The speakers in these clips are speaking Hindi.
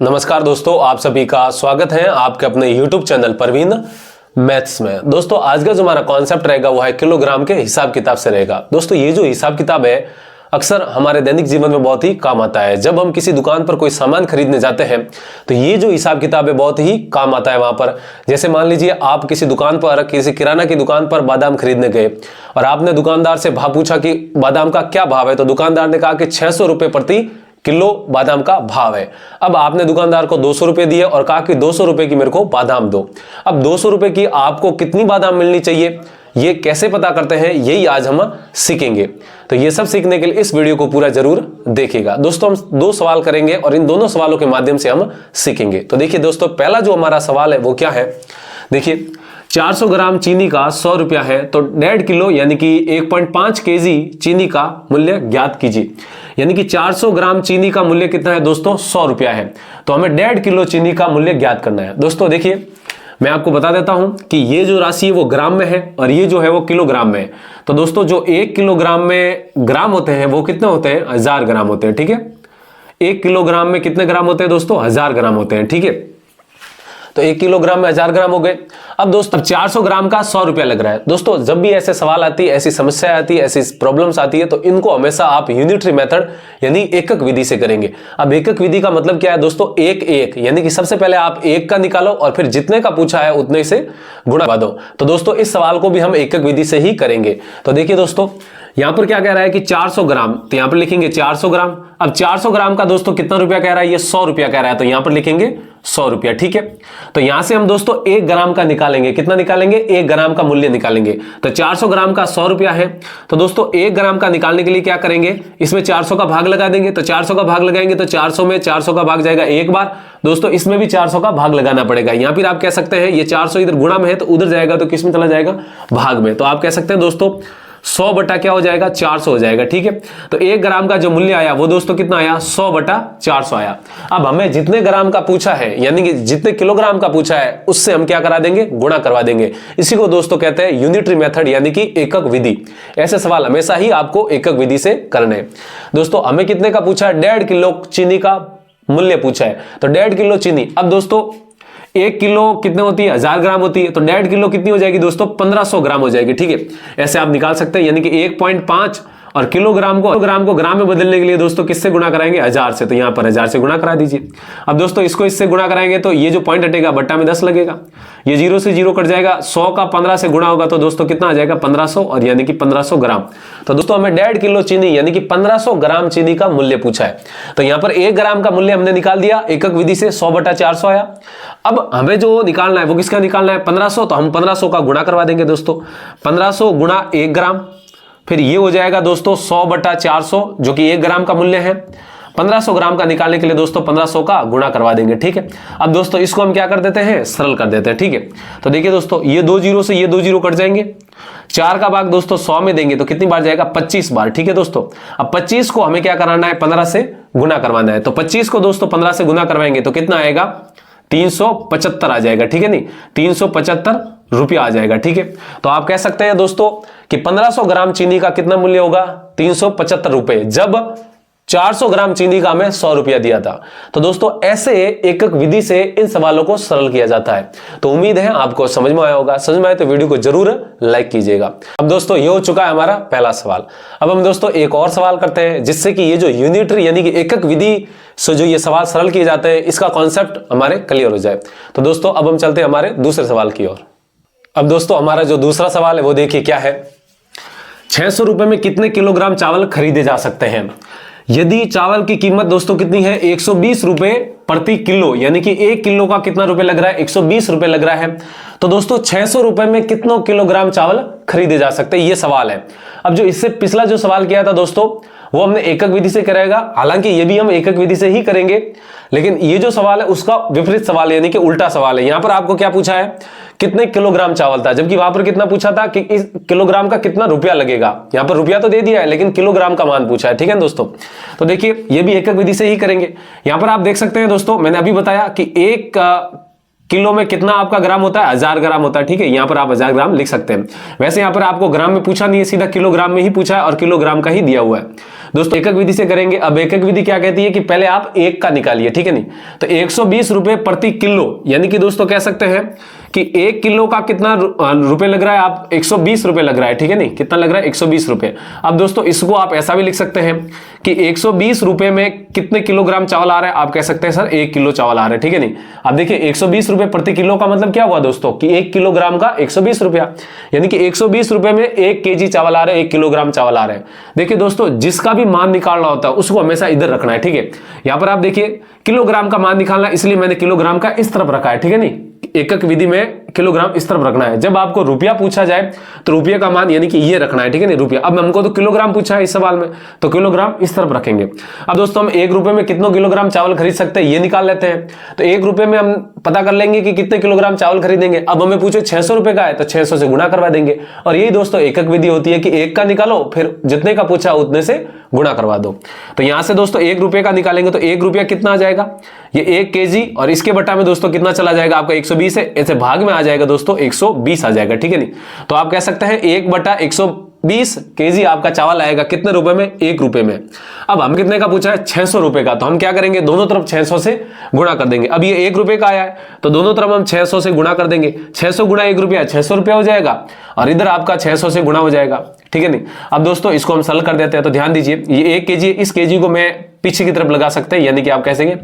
नमस्कार दोस्तों, आप सभी का स्वागत है आपके अपने YouTube चैनल परवीन मैथ्स में। दोस्तों आज का जो हमारा कॉन्सेप्ट रहेगा वो है किलोग्राम के हिसाब किताब से रहेगा। दोस्तों ये जो हिसाब किताब है अक्सर हमारे दैनिक जीवन में बहुत ही काम आता है। जब हम किसी दुकान पर कोई सामान खरीदने जाते हैं तो ये जो हिसाब किताब है बहुत ही काम आता है वहां पर। जैसे मान लीजिए आप किसी दुकान पर, किसी किराना की दुकान पर बादाम खरीदने गए और आपने दुकानदार से भाव पूछा कि बादाम का क्या भाव है, तो दुकानदार ने कहा कि 600 रुपए प्रति किलो बादाम का भाव है। अब आपने दुकानदार को 200 रुपए दिए और कहा कि 200 रुपए की मेरे को बादाम दो। अब 200 रुपए की आपको कितनी बादाम मिलनी चाहिए, ये कैसे पता करते हैं, यही आज हम सीखेंगे। तो ये सब सीखने के लिए इस वीडियो को पूरा जरूर देखिएगा। दोस्तों हम दो सवाल करेंगे और इन दोनों सवालों के माध्यम से हम सीखेंगे। तो देखिए दोस्तों, पहला जो हमारा सवाल है वो क्या है, देखिए 400 ग्राम चीनी का 100 रुपया है तो 1.5 किलो यानी कि 1.5 केजी चीनी का मूल्य ज्ञात कीजिए। यानी कि 400 ग्राम चीनी का मूल्य कितना है दोस्तों, 100 रुपया है। तो हमें 1.5 किलो चीनी का मूल्य ज्ञात करना है। दोस्तों देखिए मैं आपको बता देता हूं कि ये जो राशि है वो ग्राम में है और ये जो है वो किलोग्राम में है। तो दोस्तों जो 1 किलोग्राम में ग्राम होते हैं वो कितने होते हैं, 1000 ग्राम होते हैं। ठीक है, 1 किलोग्राम में कितने ग्राम होते हैं दोस्तों, 1000 ग्राम होते हैं। ठीक है, तो 1 किलोग्राम में 1000 ग्राम हो गए। अब दोस्तों 400 ग्राम का 100 रुपया लग रहा है। दोस्तों जब भी ऐसे सवाल आती है, ऐसी समस्या आती है, ऐसी प्रॉब्लम्स आती है तो इनको हमेशा आप यूनिटरी मेथड यानी एकक विधि से करेंगे। अब एकक विधि का मतलब क्या है दोस्तों, एक एक यानी कि सबसे पहले आप एक का निकालो और फिर जितने का पूछा है उतने से गुणा करवा दो। तो दोस्तों इस सवाल को भी हम एकक विधि से ही करेंगे। तो देखिए दोस्तों यहां पर क्या कह रहा है कि 400 ग्राम, तो यहां पर लिखेंगे 400 ग्राम। अब 400 ग्राम का दोस्तों कितना रुपया कह रहा है, ये 100 रुपया कह रहा है, तो यहां पर लिखेंगे 100 रुपया। ठीक है, तो यहां से हम दोस्तों 1 ग्राम का निकालेंगे, कितना निकालेंगे, 1 ग्राम का मूल्य निकालेंगे। तो 400 ग्राम का 100 रुपया है तो दोस्तों 1 ग्राम का निकालने के लिए क्या करेंगे, इसमें 400 का भाग लगा देंगे। तो 400 का भाग लगाएंगे तो 400 में 400 का भाग जाएगा एक बार। दोस्तों इसमें भी 400 का भाग लगाना पड़ेगा। यहां पर आप कह सकते हैं ये 400 इधर गुणा में है तो उधर जाएगा, तो किस में चला जाएगा, भाग में। तो आप कह सकते हैं दोस्तों 100 बटा क्या हो जाएगा, 400 हो जाएगा। ठीक है, तो 1 ग्राम का जो मूल्य आया वो दोस्तों कितना आया, 100 बटा 400 आया। अब हमें जितने ग्राम का पूछा है यानी कि जितने किलोग्राम का पूछा है उससे हम क्या करा देंगे, गुणा करवा देंगे। इसी को दोस्तों कहते हैं यूनिटरी मेथड यानी कि एकक विधि। ऐसे सवाल हमेशा ही आपको एकक विधि से करने। दोस्तों हमें कितने का पूछा है, 1.5 किलो चीनी का मूल्य पूछा है। तो 1.5 किलो चीनी, अब दोस्तों 1 किलो कितने होती है, 1000 ग्राम होती है। तो 1.5 किलो कितनी हो जाएगी दोस्तों, 1500 ग्राम हो जाएगी। ठीक है, ऐसे आप निकाल सकते हैं। यानी कि 1.5 और किलोग्राम को ग्राम में बदलने के लिए दोस्तों किससे गुणा कराएंगे, 1000 से। तो यहां पर 1000 से गुणा करा दीजिए। अब दोस्तों इसको इससे गुणा कराएंगे तो ये जो पॉइंट हटेगा बट्टा में 10 लगेगा, ये 0 से 0 कट जाएगा। 100 का 15 से गुणा होगा तो दोस्तों कितना आ जाएगा, 1500, और यानी कि 1500 ग्राम। तो दोस्तों हमें 1.5 किलो चीनी यानी कि 1500 ग्राम चीनी का मूल्य पूछा है। तो यहां पर 1 ग्राम का मूल्य हमने निकाल दिया, एकक विधि से 100 बटा 400 आया। अब हमें जो निकालना है वो किसका निकालना है, 1500। तो हम 1500 का गुणा करवा देंगे दोस्तों, 1500 गुणा 1 ग्राम, फिर ये हो जाएगा दोस्तों 100 बटा 400 जो कि 1 ग्राम का मूल्य है। 1500 ग्राम का निकालने के लिए दोस्तों 1500 का गुणा करवा देंगे। ठीक है, अब दोस्तों इसको हम क्या कर देते हैं, सरल कर देते हैं। ठीक है, तो देखिए दोस्तों ये 2 जीरो से ये 2 जीरो कट जाएंगे। 4 का भाग दोस्तों 100 में देंगे तो कितनी बार जाएगा, 25 बार। ठीक है दोस्तों, अब 25 को हमें क्या कराना है, 15 से गुना करवाना है। तो 25 को दोस्तों 15 से गुना करवाएंगे तो कितना आएगा, 375 आ जाएगा। ठीक है, नहीं 375 रुपया आ जाएगा। ठीक है, तो आप कह सकते हैं दोस्तों कि 1500 ग्राम चीनी का कितना मूल्य होगा, 375 रुपए, जब 400 ग्राम चीनी का हमें 100 रुपया दिया था। तो दोस्तों ऐसे एकक विधि से इन सवालों को सरल किया जाता है। तो उम्मीद है आपको समझ में आया होगा। समझ में आए तो वीडियो को जरूर लाइक कीजिएगा। अब दोस्तों ये हो चुका है हमारा पहला सवाल। अब हम दोस्तों एक और सवाल करते हैं जिससे कि ये जो यूनिटरी यानी कि एकक विधि से जो ये सवाल सरल किए जाते हैं इसका कॉन्सेप्ट हमारे क्लियर हो जाए। तो दोस्तों अब हम चलते हैं हमारे दूसरे सवाल की ओर। अब दोस्तों हमारा जो दूसरा सवाल है वो देखिए क्या है, 600 रुपए में कितने किलोग्राम चावल खरीदे जा सकते हैं। यदि चावल की कीमत दोस्तों कितनी है, 120 रुपए प्रति किलो, यानी कि 1 किलो का कितना रुपए लग रहा है, 120 रुपए लग रहा है। तो दोस्तों 600 रुपए में कितनों किलोग्राम चावल खरीदे जा सकते हैं, ये सवाल है। अब जो इससे पिछला जो सवाल किया था दोस्तों वो हमने एकक विधि से करेगा, हालांकि ये भी हम एकक विधि से ही करेंगे, लेकिन ये जो सवाल है उसका विपरीत सवाल यानी कि उल्टा सवाल है। यहां पर आपको क्या पूछा है, कितने किलोग्राम चावल था, जबकि वहां पर कितना पूछा था कि इस किलोग्राम का कितना रुपया लगेगा। यहां पर रुपया तो दे दिया है लेकिन किलोग्राम का मान पूछा है। ठीक है दोस्तों, तो देखिए ये भी एकक विधि से ही करेंगे। यहां पर आप देख सकते हैं दोस्तों, मैंने अभी बताया कि 1 किलो में कितना आपका ग्राम होता है, 1000 ग्राम होता है। ठीक है, यहां पर आप 1000 ग्राम लिख सकते हैं। वैसे यहां पर आपको ग्राम में पूछा नहीं है, सीधा किलोग्राम में ही पूछा है और किलोग्राम का ही दिया हुआ है। दोस्तों एकक विधि से करेंगे। अब एकक विधि क्या कहती है कि पहले आप एक का निकालिए, ठीक है नहीं। तो 120 रुपए प्रति किलो, यानी कि दोस्तों कह सकते हैं कि 1 किलो का कितना रुपए लग रहा है, आप 120 रुपए लग रहा है, ठीक है नहीं। कितना लग रहा है, 120 रुपए। अब दोस्तों इसको आप ऐसा भी लिख सकते हैं कि 120 रुपए में कितने किलोग्राम चावल आ रहा है, आप कह सकते हैं सर 1 किलो चावल आ रहा है, ठीक है नहीं। अब देखिए 120 रुपए प्रति किलो का मतलब क्या हुआ दोस्तों कि 1 किलोग्राम का 120 रुपया, यानी कि 120 रुपए में 1 केजी चावल आ रहा है, 1 किलोग्राम चावल आ रहा है। देखिए दोस्तों जिसका भी मान निकालना होता है उसको हमेशा इधर रखना है, ठीक है। यहां पर आप देखिए किलोग्राम का मान निकालना, इसलिए मैंने किलोग्राम का इस तरफ रखा है, ठीक है नहीं। एकक विधि में किलोग्राम इस तरफ रखना है। जब आपको रुपया पूछा जाए तो रुपये का मान यानी कि ये रखना है, ठीक है नहीं, रुपया। अब हमको तो किलोग्राम पूछा है इस सवाल में, तो किलोग्राम इस तरफ रखेंगे। अब दोस्तों हम 1 रुपए में कितने किलोग्राम चावल खरीद सकते हैं ये निकाल लेते हैं। तो 1 रुपए में हम पता कर लेंगे कि कितने किलोग्राम चावल खरीदेंगे। अब हमें पूछे 600 रुपए का है तो 600 से गुणा करवा देंगे। और यही दोस्तों एकक विधि होती है कि 1 का निकालो, फिर जितने का पूछा उतने से गुणा करवा दो। तो यहां से दोस्तों 1 रुपए का निकालेंगे तो 1 रुपया कितना आ जाएगा, ये 1 केजी, और इसके बटा में दोस्तों कितना चला जाएगा आपका 120 है, ऐसे भाग में आ जाएगा दोस्तों 120 आ जाएगा, ठीक है नहीं। तो आप कह सकते हैं 1/120 केजी आपका चावल आएगा कितने रुपए में, 1 रुपए में। अब हम कितने का पूछा है, 600 रुपए का, तो हम क्या करेंगे दोनों तरफ 600 से गुणा कर देंगे। अब ये 1 रुपए का आया है तो दोनों तरफ हम 600 से गुणा कर देंगे। 600 गुणा 1 रुपया 600 रुपया हो जाएगा, और इधर आपका 600 से गुणा हो जाएगा, ठीक है नहीं। अब दोस्तों इसको हम सरल कर देते हैं। तो ध्यान दीजिए ये 1 केजी, इस केजी को मैं पीछे की तरफ लगा सकते हैं, यानी कि आप कह सकेंगे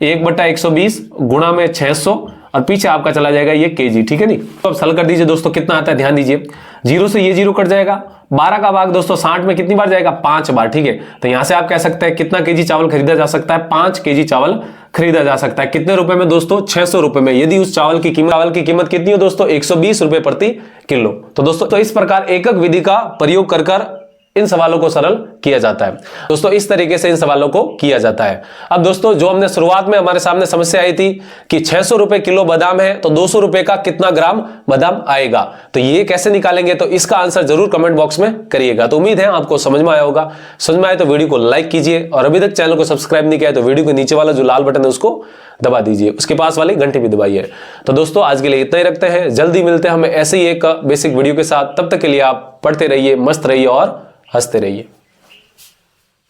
1/120 गुणा में 600, और पीछे आपका चला जाएगा ये केजी, ठीक है नहीं। तो अब सरल कर दीजिए दोस्तों, कितना आता है ध्यान दीजिए, 0 से ये 0 कट जाएगा। 12 का भाग दोस्तों 60 में कितनी बार जाएगा, 5 बार, ठीक है। तो यहां से आप कह सकते हैं कितना केजी चावल खरीदा जा सकता है, 5 केजी चावल खरीदा जा सकता है। कितने रुपए में दोस्तों, 600 रुपए में। यदि उस चावल की कीमत कितनी हो दोस्तों, 120 रुपए प्रति किलो। तो दोस्तों तो इस प्रकार एकक विधि का प्रयोग कर इन सवालों को सरल किया जाता है। दोस्तों इस तरीके से इन सवालों को किया जाता है। अब दोस्तों जो हमने शुरुआत में हमारे सामने समस्या आई थी कि 600 रुपए किलो बादाम है तो 200 रुपए का कितना ग्राम बादाम आएगा, तो ये कैसे निकालेंगे, तो इसका आंसर जरूर कमेंट बॉक्स में करिएगा। तो उम्मीद है आपको समझ में आया होगा। समझ में आए तो वीडियो को लाइक कीजिए, और अभी तक चैनल को सब्सक्राइब नहीं किया है तो वीडियो के नीचे वाला जो लाल बटन है उसको दबा दीजिए, उसके पास वाली घंटी भी दबाइए। तो दोस्तों आज के लिए इतना ही रखते हैं, जल्दी मिलते हैं हमें ऐसे ही एक बेसिक वीडियो के साथ। तब तक के लिए आप पढ़ते रहिए, मस्त रहिए और हंसते रहिए।